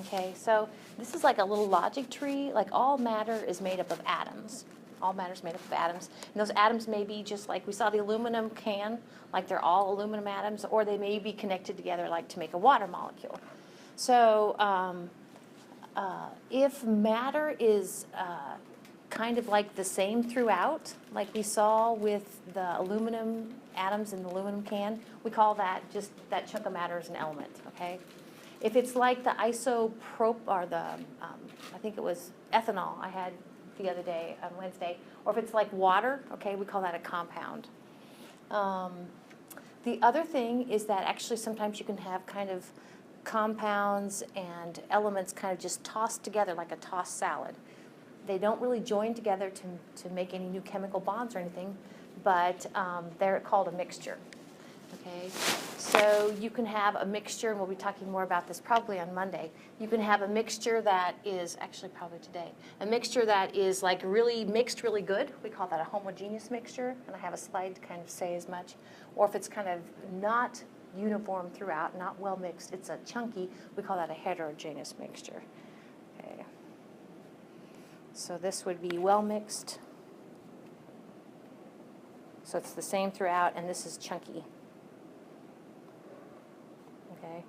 Okay, so this is like a little logic tree. Like all matter is made up of atoms. All matter is made up of atoms. And those atoms may be just like we saw the aluminum can, like they're all aluminum atoms, or they may be connected together like to make a water molecule. So if matter is kind of like the same throughout, like we saw with the aluminum atoms in the aluminum can, we call that just that chunk of matter as an element, okay? If it's like the isopropyl, or the, I think it was ethanol I had the other day on Wednesday, or if it's like water, okay, we call that a compound. The other thing is that actually sometimes you can have kind of compounds and elements kind of just tossed together like a tossed salad. They don't really join together to make any new chemical bonds or anything, but they're called a mixture. Okay, so you can have a mixture, and we'll be talking more about this probably on Monday. You can have a mixture that is, actually probably today, a mixture that is like really mixed really good. We call that a homogeneous mixture, and I have a slide to kind of say as much. Or if it's kind of not uniform throughout, not well mixed, it's a chunky, we call that a heterogeneous mixture. Okay. So this would be well mixed. So it's the same throughout, and this is chunky. Okay.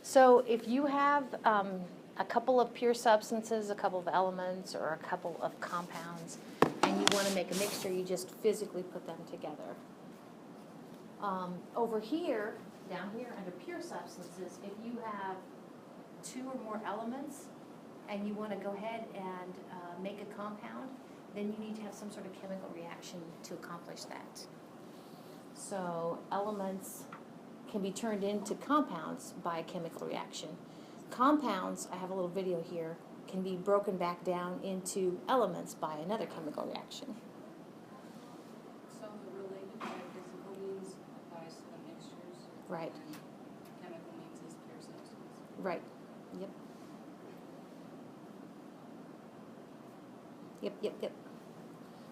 So if you have a couple of pure substances, a couple of elements, or a couple of compounds, and you want to make a mixture, you just physically put them together. Over here, down here under pure substances, if you have two or more elements and you want to go ahead and make a compound, then you need to have some sort of chemical reaction to accomplish that. So elements can be turned into compounds by a chemical reaction. Compounds, I have a little video here, can be broken back down into elements by another chemical reaction. So the related by physical means applies to the mixtures? Right. And chemical means is pure substance? Right. Yep. Yep.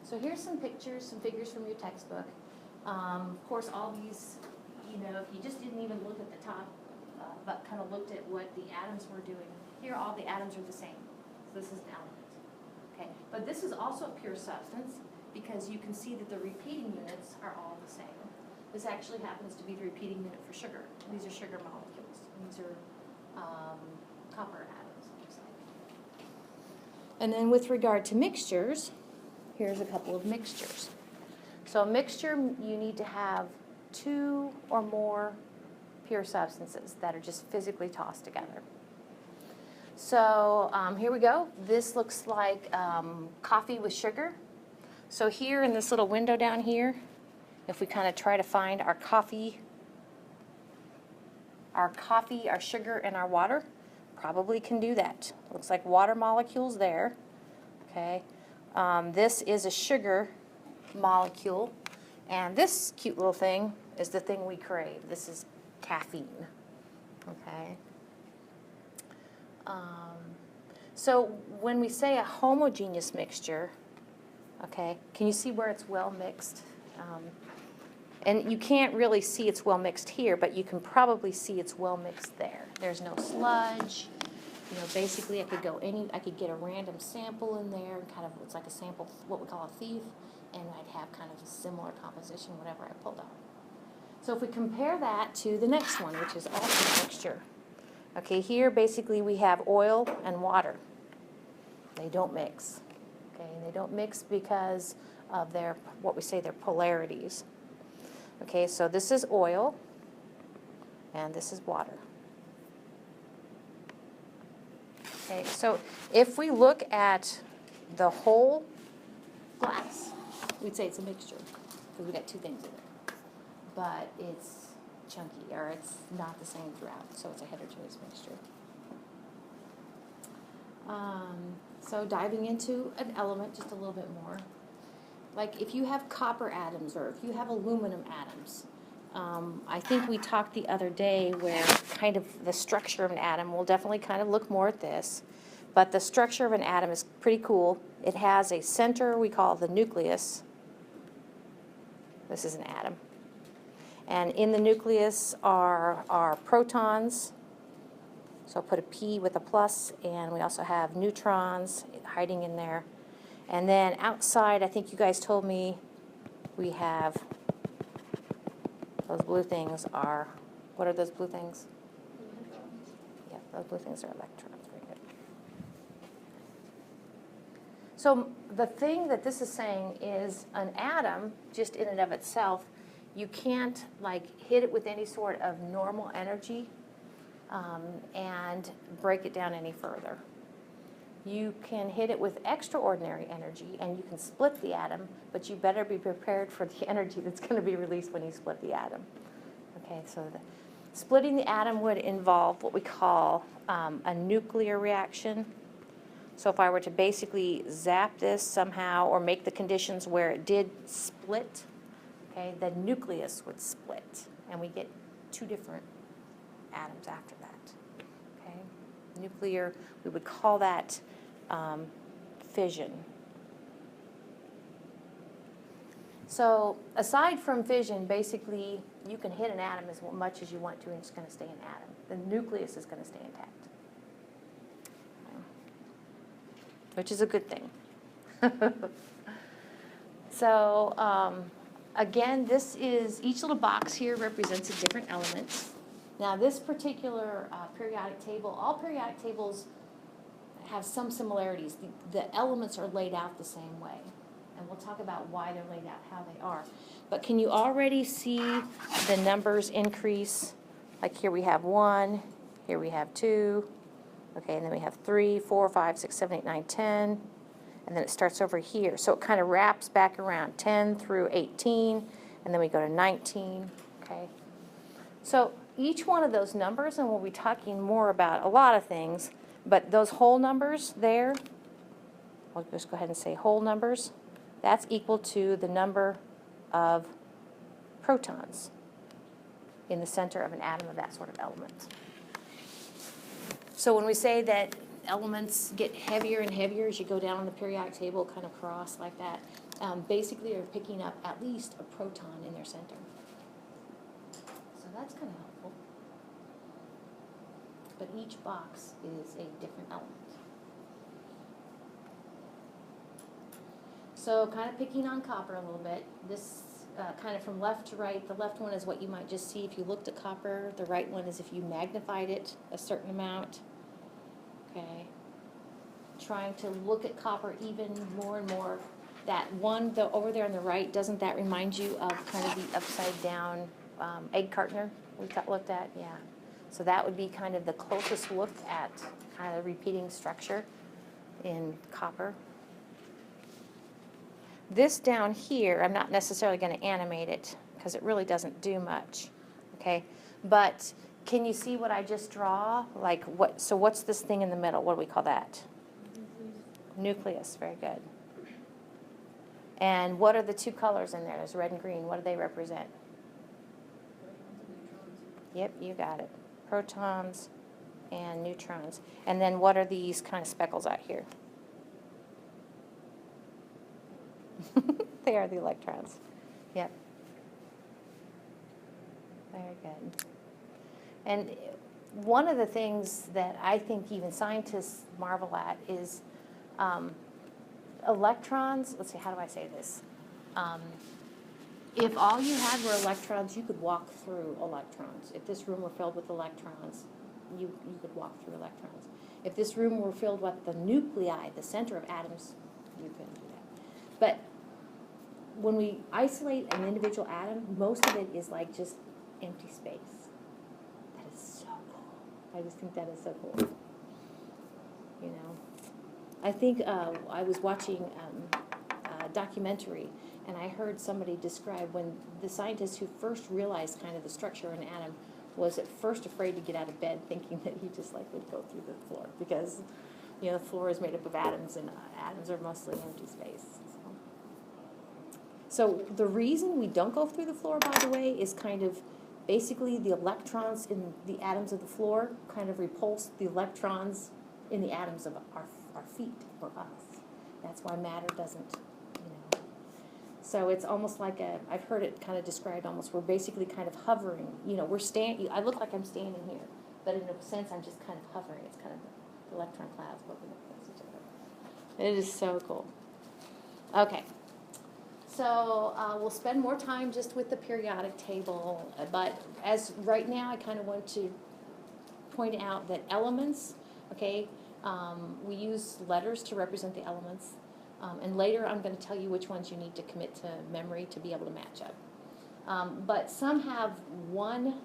So here's some pictures, some figures from your textbook. Of course, all these, you know, if you just didn't even look at the top, but kind of looked at what the atoms were doing, here all the atoms are the same. So this is an element. Okay, but this is also a pure substance because you can see that the repeating units are all the same. This actually happens to be the repeating unit for sugar. These are sugar molecules. These are copper atoms, it looks like. And then with regard to mixtures, here's a couple of mixtures. So a mixture, you need to have two or more pure substances that are just physically tossed together. So here we go. This looks like coffee with sugar. So here in this little window down here, if we kind of try to find our coffee, our sugar, and our water, probably can do that. Looks like water molecules there. Okay. This is a sugar molecule, and this cute little thing is the thing we crave. This is caffeine. Okay. So when we say a homogeneous mixture, okay, can you see where it's well mixed? And you can't really see it's well mixed here, but you can probably see it's well mixed there. There's no sludge. You know, basically I could get a random sample in there, and kind of, it's like a sample, what we call a thief, and I'd have kind of a similar composition, whatever I pulled out. So if we compare that to the next one, which is also a mixture. Okay, here basically we have oil and water. They don't mix. Okay, they don't mix because of their, what we say, their polarities. Okay, so this is oil, and this is water. Okay, so if we look at the whole glass, we'd say it's a mixture, because we got two things in it. But it's chunky, or it's not the same throughout, so it's a heterogeneous mixture. So diving into an element just a little bit more. Like if you have copper atoms, or if you have aluminum atoms, I think we talked the other day where kind of the structure of an atom, we'll definitely kind of look more at this, but the structure of an atom is pretty cool. It has a center we call the nucleus. This is an atom. And in the nucleus are our protons. So I'll put a P with a plus, and we also have neutrons hiding in there. And then outside, I think you guys told me we have those blue things are, what are those blue things? Yeah, those blue things are electrons. Very good. So the thing that this is saying is an atom, just in and of itself, you can't like hit it with any sort of normal energy and break it down any further. You can hit it with extraordinary energy and you can split the atom, but you better be prepared for the energy that's going to be released when you split the atom. Okay, so splitting the atom would involve what we call a nuclear reaction. So if I were to basically zap this somehow or make the conditions where it did split, okay, the nucleus would split and we get two different atoms after that. Okay, nuclear, we would call that fission. So aside from fission, basically you can hit an atom as much as you want to and it's going to stay an atom. The nucleus is going to stay intact, which is a good thing. So again, this is, each little box here represents a different element. Now this particular periodic table, all periodic tables have some similarities. The elements are laid out the same way. And we'll talk about why they're laid out, how they are. But can you already see the numbers increase? Like here we have 1, here we have 2, okay, and then we have 3, 4, 5, 6, 7, 8, 9, 10, and then it starts over here. So it kind of wraps back around 10 through 18, and then we go to 19, okay? So each one of those numbers, and we'll be talking more about a lot of things, but those whole numbers there, I'll just go ahead and say whole numbers, that's equal to the number of protons in the center of an atom of that sort of element. So when we say that elements get heavier and heavier as you go down on the periodic table, kind of cross like that, basically you're picking up at least a proton in their center. So that's kind of helpful. But each box is a different element. So kind of picking on copper a little bit, this kind of from left to right, the left one is what you might just see if you looked at copper, the right one is if you magnified it a certain amount. Okay, trying to look at copper even more and more. That one over there on the right, doesn't that remind you of kind of the upside down egg cartoner we looked at? Yeah. So that would be kind of the closest look at kind of the repeating structure in copper. This down here, I'm not necessarily going to animate it because it really doesn't do much. Okay, but can you see what I just draw? Like what? So what's this thing in the middle? What do we call that? Nucleus. Very good. And what are the two colors in there? There's red and green. What do they represent? Yep, you got it. Protons and neutrons. And then what are these kind of speckles out here? They are the electrons. Yep. Very good. And one of the things that I think even scientists marvel at is electrons. Let's see, how do I say this? If all you had were electrons, you could walk through electrons. If this room were filled with electrons, you could walk through electrons. If this room were filled with the nuclei, the center of atoms, you couldn't do that. But when we isolate an individual atom, most of it is like just empty space. That is so cool. I just think that is so cool. You know, I think I was watching a documentary, and I heard somebody describe when the scientist who first realized kind of the structure of an atom was at first afraid to get out of bed, thinking that he just like would go through the floor because, you know, the floor is made up of atoms, and atoms are mostly empty space. So the reason we don't go through the floor, by the way, is kind of basically the electrons in the atoms of the floor kind of repulse the electrons in the atoms of our feet or us. That's why matter doesn't, you know. So it's almost like I've heard it kind of described almost, we're basically kind of hovering, I look like I'm standing here, but in a sense, I'm just kind of hovering. It's kind of the electron clouds moving against each other. It is so cool. Okay. So we'll spend more time just with the periodic table, but as right now, I kind of want to point out that elements, okay, we use letters to represent the elements, and later I'm going to tell you which ones you need to commit to memory to be able to match up. But some have one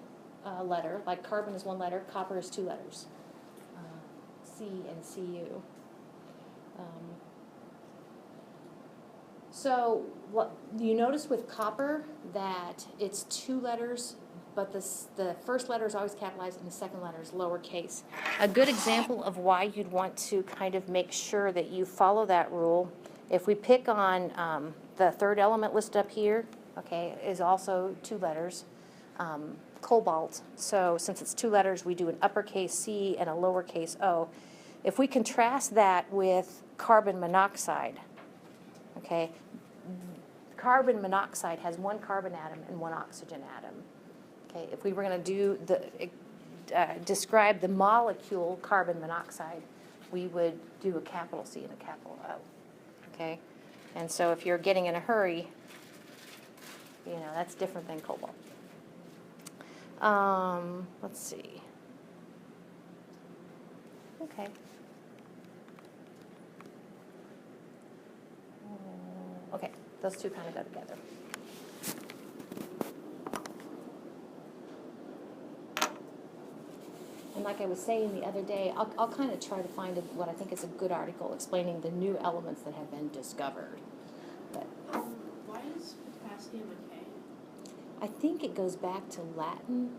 letter, like carbon is one letter, copper is two letters, C and Cu. So what you notice with copper that it's two letters, but the first letter is always capitalized and the second letter is lowercase. A good example of why you'd want to kind of make sure that you follow that rule, if we pick on the third element listed up here, okay, is also two letters, cobalt. So since it's two letters, we do an uppercase C and a lowercase O. If we contrast that with carbon monoxide, okay, carbon monoxide has one carbon atom and one oxygen atom. Okay, if we were going to do describe the molecule carbon monoxide, we would do a capital C and a capital O. Okay, and so if you're getting in a hurry, that's different than cobalt. Let's see. Okay. Okay, those two kind of go together. And like I was saying the other day, I'll kind of try to find what I think is a good article explaining the new elements that have been discovered. But Why is potassium a K? I think it goes back to Latin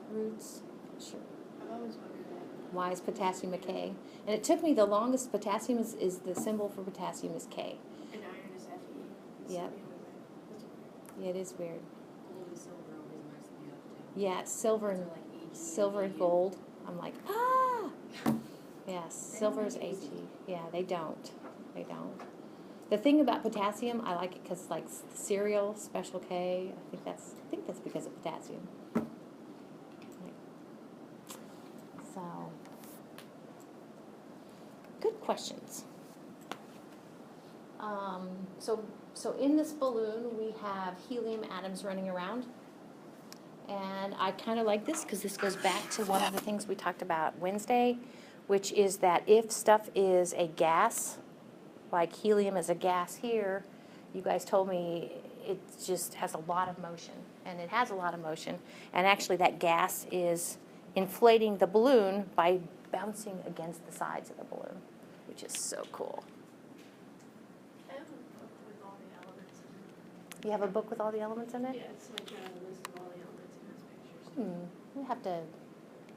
roots. Sure. I've always wondered that. Why is potassium a K? And it took me the longest. Potassium is the symbol for potassium is K. And iron is Fe. Yep. Yeah, it is weird. Gold and silver always mess me up too. Yeah, silver and gold. I'm like, ah! Yes, silver is AG. Yeah, they don't. The thing about potassium, I like it because it's like cereal, special K. I think that's because of potassium. So, good questions. So in this balloon, we have helium atoms running around. And I kind of like this because this goes back to one of the things we talked about Wednesday, which is that if stuff is a gas, like helium is a gas here, you guys told me it just has a lot of motion. And it has a lot of motion. And actually that gas is inflating the balloon by bouncing against the sides of the balloon, which is so cool. You have a book with all the elements in it? Yeah, it's like a list of all the elements in those pictures. We'll have to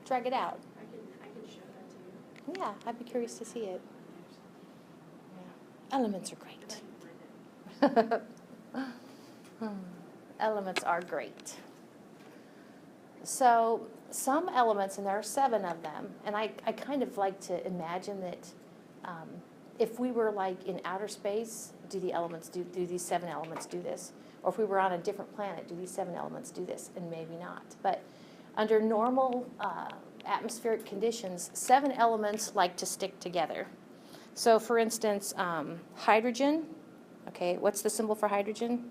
drag it out. I can show that to you. Yeah, I'd be curious to see it. Yeah. Elements are great. Elements are great. So some elements, and there are 7 of them, and I kind of like to imagine that if we were like in outer space, do these 7 elements do this? Or if we were on a different planet, do these 7 elements do this? And maybe not. But under normal atmospheric conditions, 7 elements like to stick together. So for instance, hydrogen, okay, what's the symbol for hydrogen?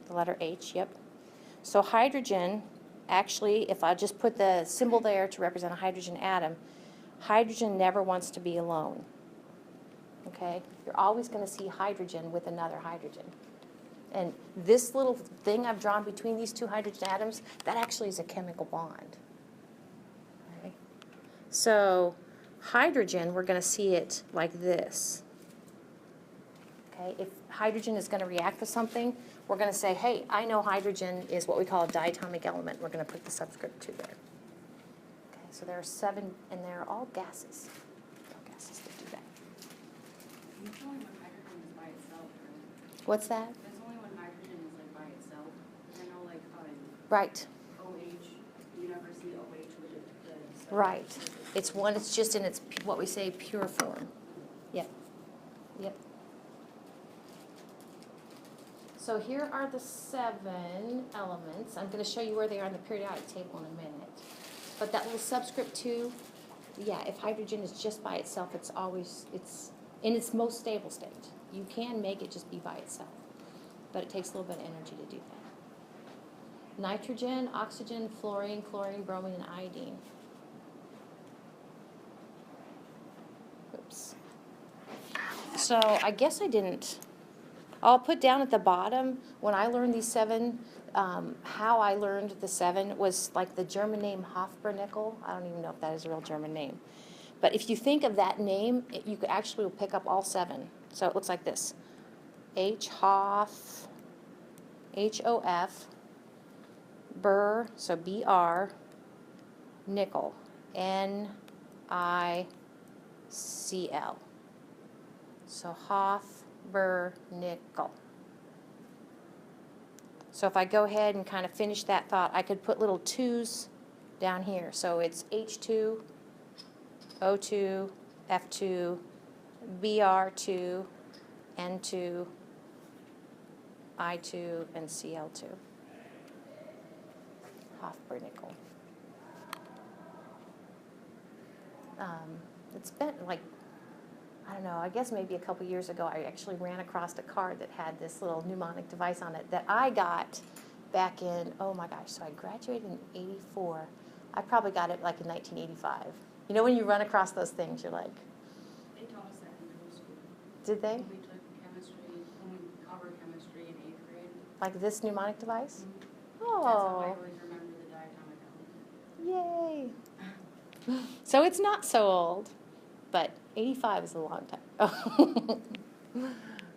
The letter H, yep. So hydrogen, actually, if I just put the symbol there to represent a hydrogen atom, hydrogen never wants to be alone. Okay, you're always going to see hydrogen with another hydrogen. And this little thing I've drawn between these 2 hydrogen atoms, that actually is a chemical bond. Okay. So hydrogen, we're going to see it like this. Okay, if hydrogen is going to react with something, we're going to say, hey, I know hydrogen is what we call a diatomic element. We're going to put the subscript 2 there. Okay, so there are 7, and they're all gases. All gases that do that. There's only when hydrogen is by itself, right? What's that? There's only when hydrogen is like by itself. I know like Right. OH, you never see OH with the Right. It's just in its, what we say, pure form. Yep. So here are the 7 elements. I'm going to show you where they are in the periodic table in a minute. But that little subscript 2, yeah, if hydrogen is just by itself, it's in its most stable state. You can make it just be by itself, but it takes a little bit of energy to do that. Nitrogen, oxygen, fluorine, chlorine, bromine, and iodine. Oops. So I guess I didn't. I'll put down at the bottom, when I learned these 7, how I learned the 7 was like the German name Hofbraunickel. I don't even know if that is a real German name. But if you think of that name, you could actually pick up all 7. So it looks like this. Hof, Hof, Br, so Br, nickel, NiCl. So Hofbraunickel. So if I go ahead and kind of finish that thought, I could put little 2's down here. So it's H2, O2, F2, Br2, N2, I2, and Cl2. Hofbraunickel. It's been like, I don't know, I guess maybe a couple years ago I actually ran across a card that had this little mnemonic device on it that I got back in, oh my gosh, so I graduated in 84. I probably got it like in 1985. You know when you run across those things, you're like... They taught us that in middle school. Did they? When we took chemistry, when we covered chemistry in 8th grade. Like this mnemonic device? Mm-hmm. That's how I Oh, always remember the diatomic element. yay. So it's not so old, but 85 is a long time.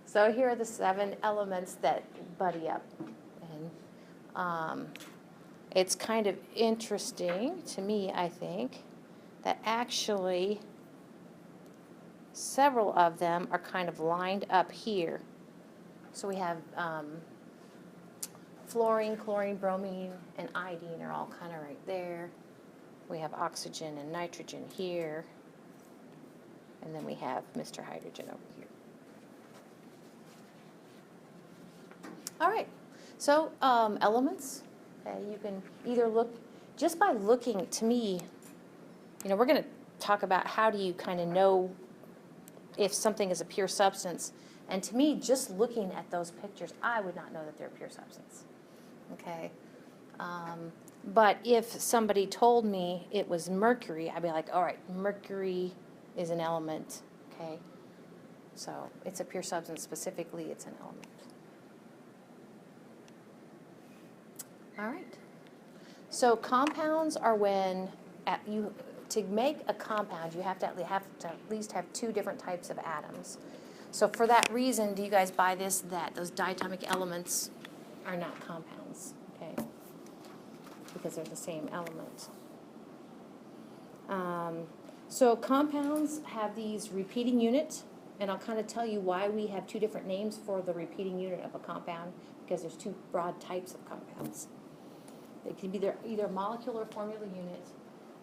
So here are the 7 elements that buddy up. And it's kind of interesting to me, I think, that actually several of them are kind of lined up here. So we have fluorine, chlorine, bromine, and iodine are all kind of right there. We have oxygen and nitrogen here. And then we have Mr. Hydrogen over here. All right, so elements, you can either look, just by looking, to me, you know, we're going to talk about how do you kind of know if something is a pure substance. And to me, just looking at those pictures, I would not know that they're a pure substance. Okay? But if somebody told me it was mercury, I'd be like, all right, mercury is an element, okay? So it's a pure substance, specifically it's an element. All right. So compounds are when to make a compound, you have to at least have 2 different types of atoms. So for that reason, do you guys buy this, that those diatomic elements are not compounds, okay? Because they're the same element. So compounds have these repeating units, and I'll kind of tell you why we have 2 different names for the repeating unit of a compound, because there's 2 broad types of compounds. They can be either molecular or formula unit.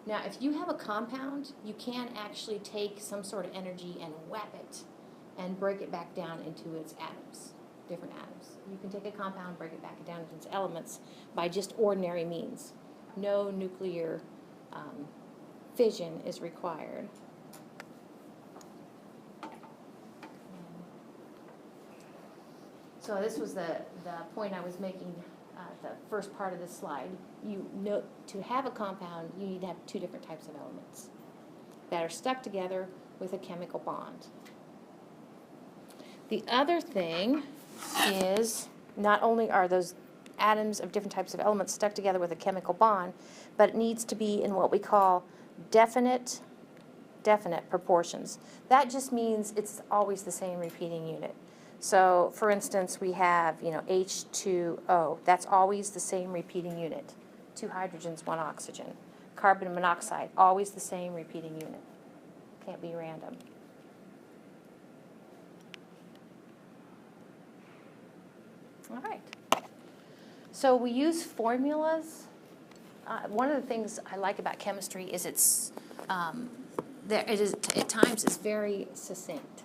Now, if you have a compound, you can actually take some sort of energy and whap it and break it back down into its atoms, different atoms. You can take a compound, break it back down into its elements by just ordinary means. No nuclear fission is required. So this was the point I was making the first part of this slide. You know, to have a compound, you need to have 2 different types of elements that are stuck together with a chemical bond. The other thing is not only are those atoms of different types of elements stuck together with a chemical bond, but it needs to be in what we call definite proportions. That just means it's always the same repeating unit. So, for instance, we have, you know, H2O. That's always the same repeating unit. 2 hydrogens, 1 oxygen. Carbon monoxide, always the same repeating unit. Can't be random. All right. So we use formulas. One of the things I like about chemistry is it is at times it's very succinct.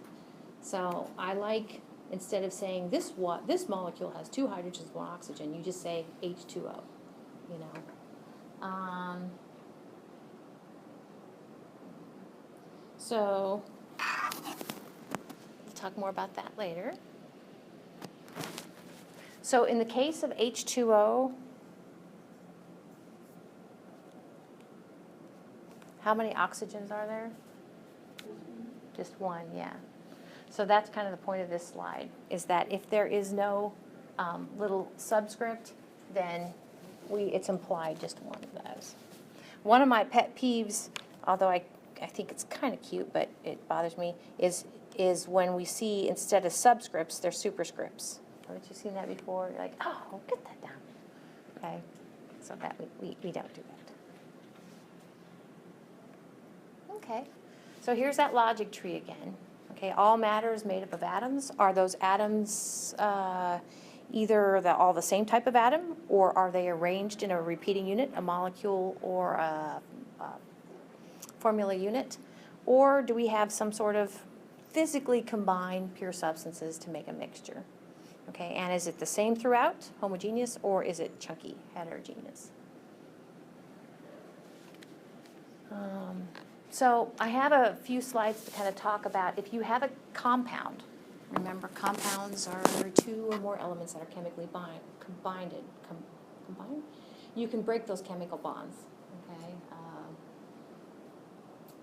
So I like instead of saying this molecule has 2 hydrogens, 1 oxygen, you just say H2O, you know. So we'll talk more about that later. So in the case of H2O, how many oxygens are there? Just 1, yeah. So that's kind of the point of this slide, is that if there is no little subscript, then it's implied just 1 of those. One of my pet peeves, although I think it's kind of cute, but it bothers me, is when we see instead of subscripts, they're superscripts. Haven't you seen that before? You're like, oh, get that down. Okay, so that we don't do that. Okay, so here's that logic tree again. Okay, all matter is made up of atoms. Are those atoms either all the same type of atom, or are they arranged in a repeating unit, a molecule or a formula unit? Or do we have some sort of physically combined pure substances to make a mixture? Okay, and is it the same throughout, homogeneous, or is it chunky, heterogeneous? So I have a few slides to kind of talk about if you have a compound. Remember, compounds are 2 or more elements that are chemically combined. You can break those chemical bonds, okay?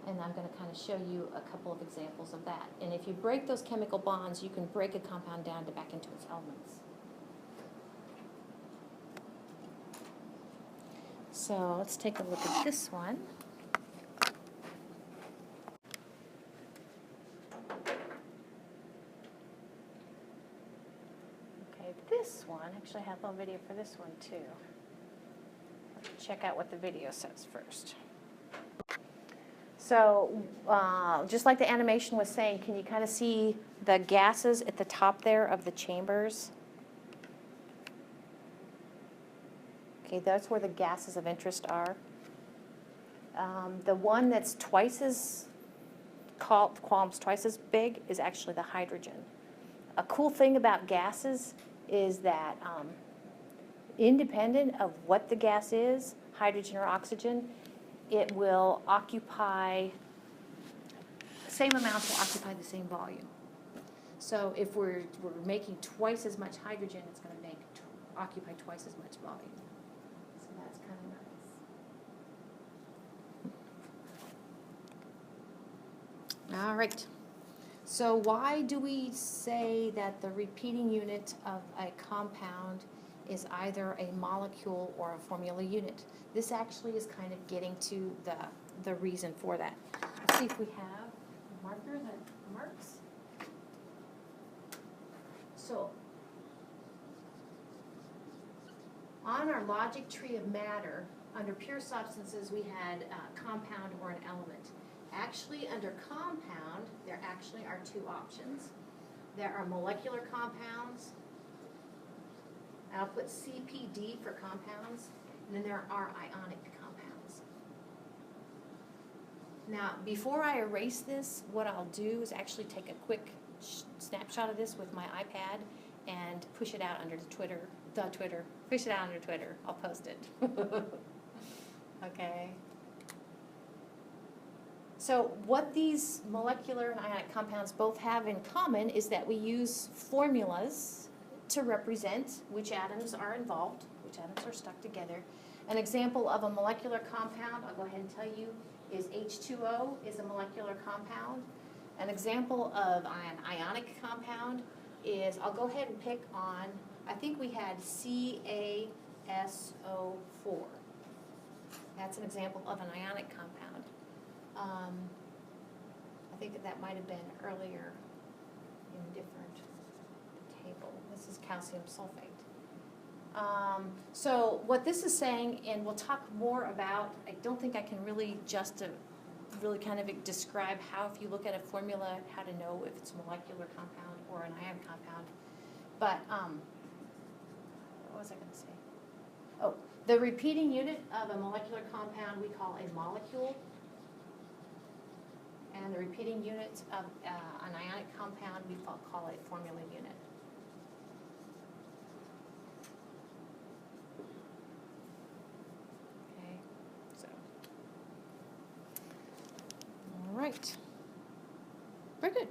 And I'm going to kind of show you a couple of examples of that. And if you break those chemical bonds, you can break a compound down back into its elements. So let's take a look at this one. Okay, this one, actually I have a little video for this one too. Let's check out what the video says first. So just like the animation was saying, can you kind of see the gases at the top there of the chambers? Okay, that's where the gases of interest are. The one that's columns twice as big is actually the hydrogen. A cool thing about gases is that independent of what the gas is, hydrogen or oxygen, it will occupy, same amounts will occupy the same volume. So if we're making twice as much hydrogen, it's going to occupy twice as much volume. So that's kind of nice. All right. So why do we say that the repeating unit of a compound is either a molecule or a formula unit? This actually is kind of getting to the reason for that. Let's see if we have a marker that marks. So on our logic tree of matter, under pure substances, we had a compound or an element. Actually, under compound, there actually are 2 options. There are molecular compounds. I'll put CPD for compounds, and then there are ionic compounds. Now, before I erase this, what I'll do is actually take a quick snapshot of this with my iPad and push it out under push it out under Twitter. I'll post it. Okay. So what these molecular and ionic compounds both have in common is that we use formulas to represent which atoms are involved, which atoms are stuck together. An example of a molecular compound, I'll go ahead and tell you, is H2O is a molecular compound. An example of an ionic compound is, I'll go ahead and pick on, I think we had CaSO4. That's an example of an ionic compound. I think that might have been earlier in a different table. This is calcium sulfate. So what this is saying, and we'll talk more about, I don't think I can really really kind of describe how, if you look at a formula, how to know if it's a molecular compound or an ion compound. But what was I going to say? Oh, the repeating unit of a molecular compound we call a molecule. And And the repeating units of an ionic compound, we call it formula unit. Okay, so. All right. Very good.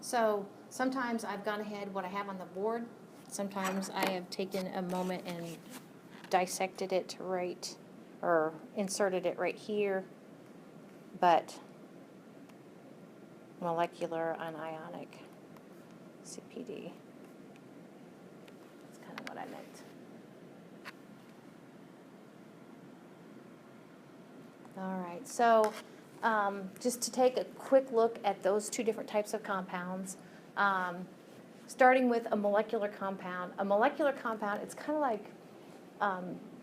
So sometimes I've gone ahead what I have on the board. Sometimes I have taken a moment and dissected it to right, or inserted it right here. But molecular and ionic CPD. That's kind of what I meant. All right, so just to take a quick look at those two different types of compounds, starting with a molecular compound. A molecular compound, it's kind of like,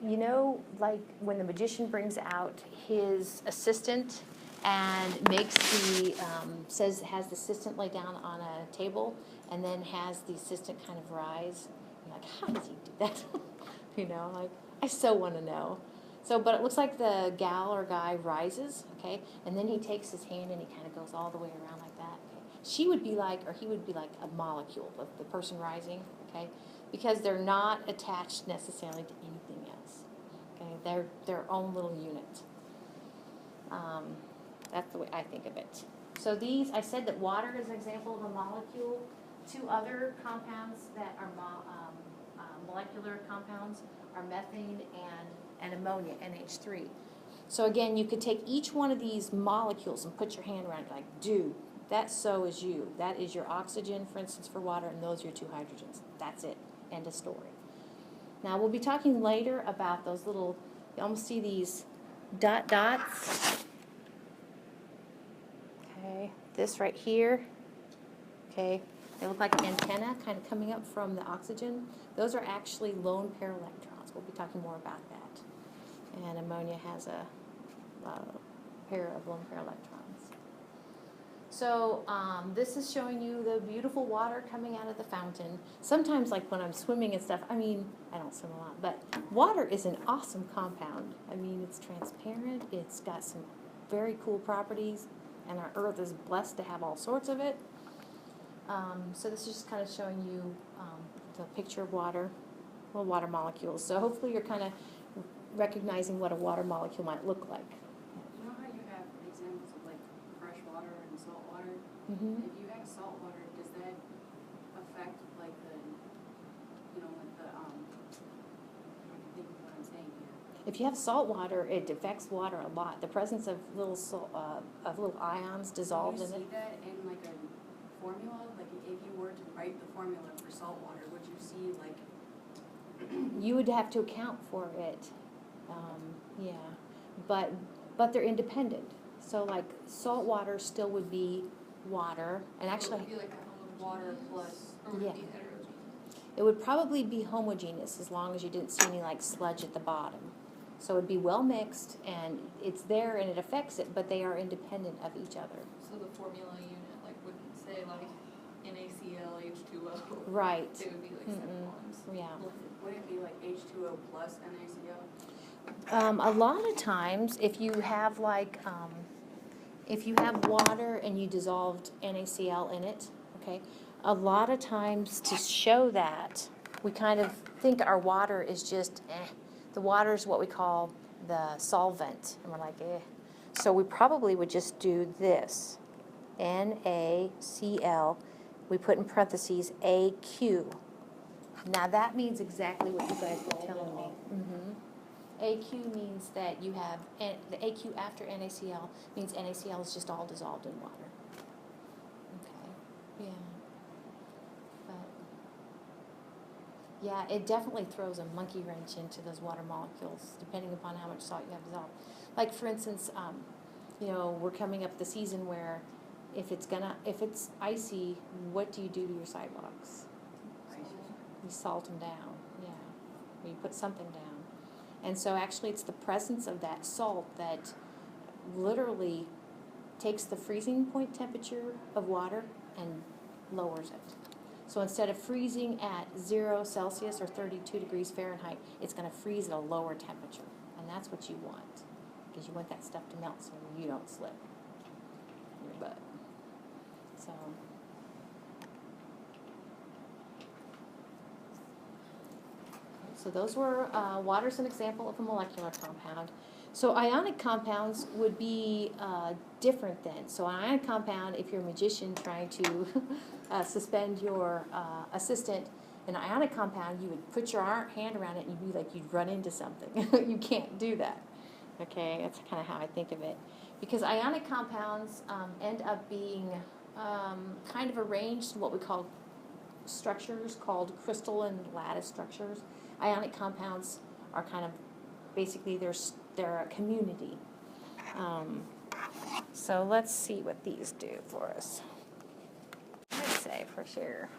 you know, like when the magician brings out his assistant and makes the, has the assistant lay down on a table and then has the assistant kind of rise. You're like, how does he do that? You know, like, I so want to know. So, but it looks like the gal or guy rises, okay, and then he takes his hand and he kind of goes all the way around like that. Okay. She would be like, or he would be like a molecule of the person rising, okay, because they're not attached necessarily to anything else. Okay, they're their own little unit. That's the way I think of it. So these, I said that water is an example of a molecule. Two other compounds that are molecular compounds are methane and ammonia, NH3. So again, you could take each one of these molecules and put your hand around it like, dude, that so is you. That is your oxygen, for instance, for water, and those are your two hydrogens. That's it. End of story. Now, we'll be talking later about those little, you almost see these dots. Okay, this right here. Okay, they look like an antenna kind of coming up from the oxygen. Those are actually lone pair electrons. We'll be talking more about that. And ammonia has a pair of lone pair electrons. So this is showing you the beautiful water coming out of the fountain. Sometimes, like when I'm swimming and stuff, I mean, I don't swim a lot, but water is an awesome compound. I mean, it's transparent. It's got some very cool properties, and our Earth is blessed to have all sorts of it. So this is just kind of showing you the picture of water, little water molecules. So hopefully you're kind of recognizing what a water molecule might look like. You know how you have examples of like fresh water and salt water? Mm-hmm. If you have salt water, does that affect like the, you know, like the, I don't think of what I'm saying here. If you have salt water, it affects water a lot. The presence of little ions dissolved in Do it. you see that in like a formula? Like if you were to write the formula for salt water, would you see like? You would have to account for it. Yeah, but they're independent. So like salt water still would be water, and actually, It would be like a water plus, or would Yeah. it be heterogeneous? it would probably be homogeneous as long as you didn't see any like sludge at the bottom. So it would be well mixed, and it's there and it affects it, but they are independent of each other. So the formula unit like wouldn't say like NaCl H2O. Right. It would be like separate ones. Yeah. Would it be like H2O plus NaCl? A lot of times, if you have like, if you have water and you dissolved NaCl in it, okay, a lot of times to show that, we kind of think our water is just The water is what we call the solvent, and we're like, So we probably would just do this, NaCl, we put in parentheses AQ. Now that means exactly what you guys were telling me. Mm-hmm. AQ means that you have, the AQ after NaCl means NaCl is just all dissolved in water. Okay, yeah. But, yeah, it definitely throws a monkey wrench into those water molecules, depending upon how much salt you have dissolved. Like, for instance, you know, we're coming up the season where if it's icy, what do you do to your sidewalks? You salt them down, yeah. Or you put something down. And so actually it's the presence of that salt that literally takes the freezing point temperature of water and lowers it. So instead of freezing at 0 Celsius or 32 degrees Fahrenheit, it's going to freeze at a lower temperature. And that's what you want, because you want that stuff to melt so you don't slip. your butt. So those were, water's an example of a molecular compound. So ionic compounds would be different then. So an ionic compound, if you're a magician trying to suspend your assistant, an ionic compound, you would put your hand around it and you'd be like you'd run into something. You can't do that. Okay, that's kind of how I think of it. Because ionic compounds end up being kind of arranged in what we call structures called crystal and lattice structures. Ionic compounds are kind of, basically they're a community. So let's see what these do for us. Let's say for sure.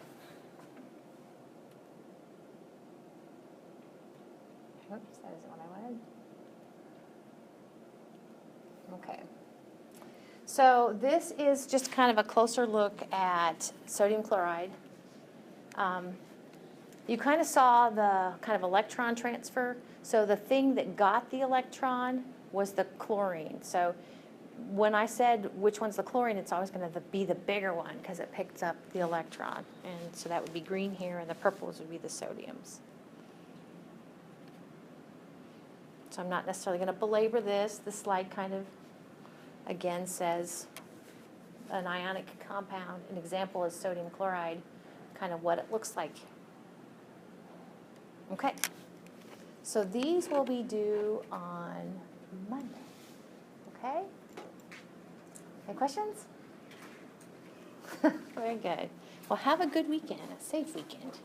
Oops, that isn't what I wanted. Okay. So this is just kind of a closer look at sodium chloride. You kind of saw the kind of electron transfer. So the thing that got the electron was the chlorine. So when I said which one's the chlorine, it's always going to be the bigger one because it picks up the electron. And so that would be green here, and the purples would be the sodiums. So I'm not necessarily going to belabor this. This slide kind of, again, says an ionic compound. An example is sodium chloride, kind of what it looks like. Okay, so these will be due on Monday. Okay? Any questions? Very good. Well, have a good weekend, a safe weekend.